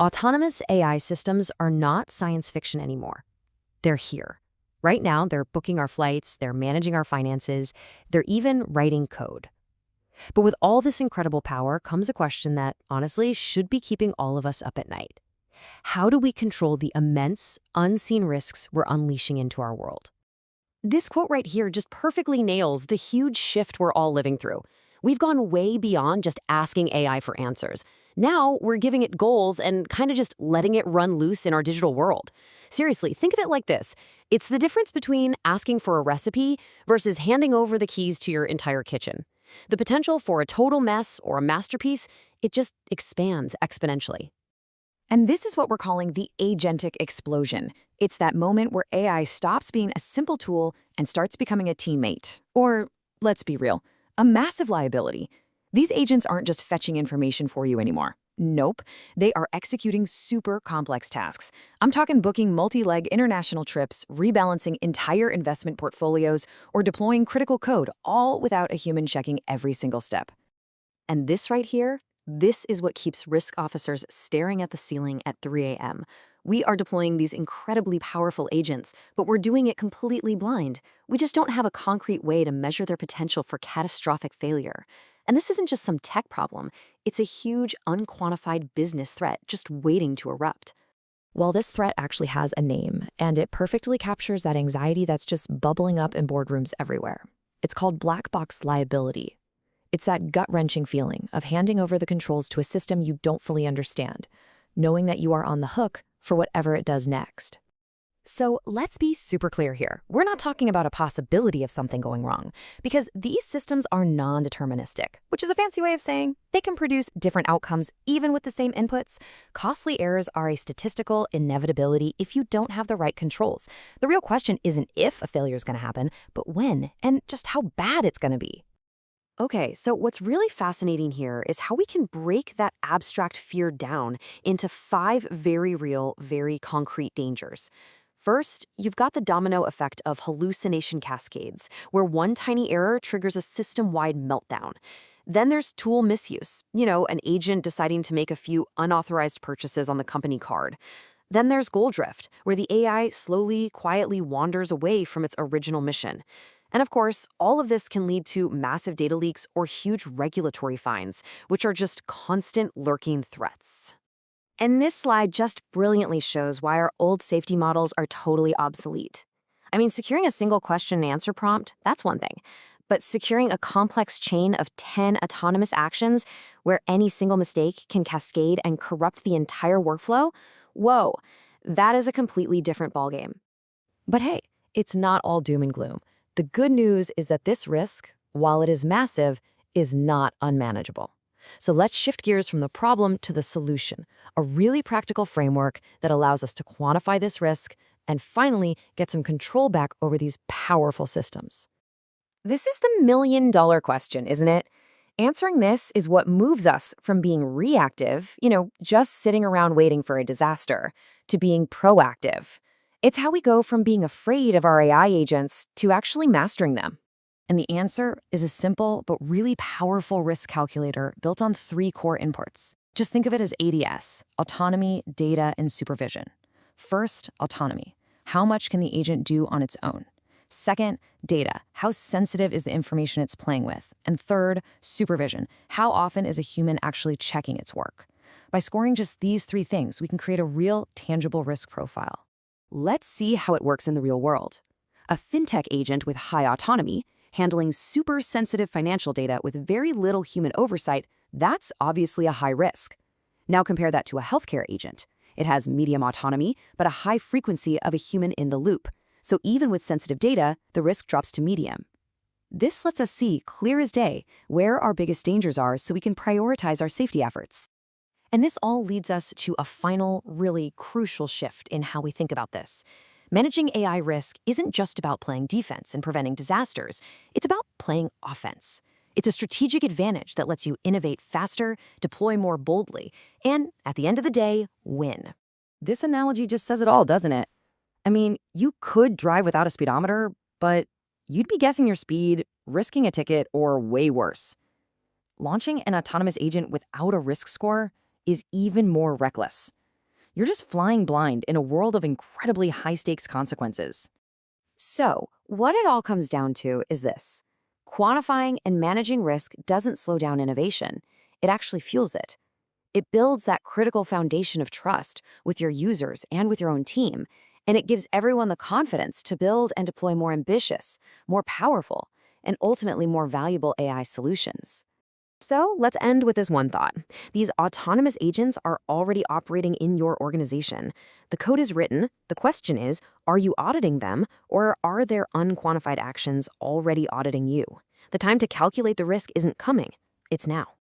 Autonomous AI systems are not science fiction anymore. They're here. Right now, they're booking our flights, they're managing our finances, they're even writing code. But with all this incredible power comes a question that, honestly, should be keeping all of us up at night. How do we control the immense, unseen risks we're unleashing into our world? This quote right here just perfectly nails the huge shift we're all living through. We've gone way beyond just asking AI for answers. Now we're giving it goals and kind of just letting it run loose in our digital world. Seriously, think of it like this. It's the difference between asking for a recipe versus handing over the keys to your entire kitchen. The potential for a total mess or a masterpiece, it just expands exponentially. And this is what we're calling the agentic explosion. It's that moment where AI stops being a simple tool and starts becoming a teammate. Or, let's be real, a massive liability. These agents aren't just fetching information for you anymore. Nope, they are executing super complex tasks. I'm talking booking multi-leg international trips, rebalancing entire investment portfolios, or deploying critical code, all without a human checking every single step. And this right here, this is what keeps risk officers staring at the ceiling at 3 a.m. We are deploying these incredibly powerful agents, but we're doing it completely blind. We just don't have a concrete way to measure their potential for catastrophic failure. And this isn't just some tech problem. It's a huge, unquantified business threat just waiting to erupt. Well, this threat actually has a name, and it perfectly captures that anxiety that's just bubbling up in boardrooms everywhere. It's called black box liability. It's that gut-wrenching feeling of handing over the controls to a system you don't fully understand, knowing that you are on the hook for whatever it does next. So let's be super clear here. We're not talking about a possibility of something going wrong, because these systems are non-deterministic, which is a fancy way of saying they can produce different outcomes even with the same inputs. Costly errors are a statistical inevitability if you don't have the right controls. The real question isn't if a failure is going to happen, but when, and just how bad it's going to be. Okay, so what's really fascinating here is how we can break that abstract fear down into 5 very real, very concrete dangers. First, you've got the domino effect of hallucination cascades, where one tiny error triggers a system-wide meltdown. Then there's tool misuse, an agent deciding to make a few unauthorized purchases on the company card. Then there's goal drift, where the AI slowly, quietly wanders away from its original mission. And of course, all of this can lead to massive data leaks or huge regulatory fines, which are just constant lurking threats. And this slide just brilliantly shows why our old safety models are totally obsolete. I mean, securing a single question and answer prompt, that's one thing. But securing a complex chain of 10 autonomous actions where any single mistake can cascade and corrupt the entire workflow, whoa, that is a completely different ballgame. But hey, it's not all doom and gloom. The good news is that this risk, while it is massive, is not unmanageable. So let's shift gears from the problem to the solution, a really practical framework that allows us to quantify this risk and finally get some control back over these powerful systems. This is the million-dollar question, isn't it? Answering this is what moves us from being reactive, just sitting around waiting for a disaster, to being proactive. It's how we go from being afraid of our AI agents to actually mastering them. And the answer is a simple but really powerful risk calculator built on 3 core inputs. Just think of it as ADS: autonomy, data, and supervision. First, autonomy. How much can the agent do on its own? Second, data. How sensitive is the information it's playing with? And third, supervision. How often is a human actually checking its work? By scoring just these 3 things, we can create a real, tangible risk profile. Let's see how it works in the real world. A fintech agent with high autonomy, handling super sensitive financial data with very little human oversight, that's obviously a high risk. Now compare that to a healthcare agent. It has medium autonomy, but a high frequency of a human in the loop. So even with sensitive data, the risk drops to medium. This lets us see, clear as day, where our biggest dangers are so we can prioritize our safety efforts. And this all leads us to a final, really crucial shift in how we think about this. Managing AI risk isn't just about playing defense and preventing disasters. It's about playing offense. It's a strategic advantage that lets you innovate faster, deploy more boldly, and, at the end of the day, win. This analogy just says it all, doesn't it? I mean, you could drive without a speedometer, but you'd be guessing your speed, risking a ticket, or way worse. Launching an autonomous agent without a risk score, is even more reckless. You're just flying blind in a world of incredibly high-stakes consequences. So, what it all comes down to is this. Quantifying and managing risk doesn't slow down innovation. It actually fuels it. It builds that critical foundation of trust with your users and with your own team, and it gives everyone the confidence to build and deploy more ambitious, more powerful, and ultimately more valuable AI solutions. So let's end with this one thought. These autonomous agents are already operating in your organization. The code is written. The question is, are you auditing them, or are their unquantified actions already auditing you? The time to calculate the risk isn't coming. It's now.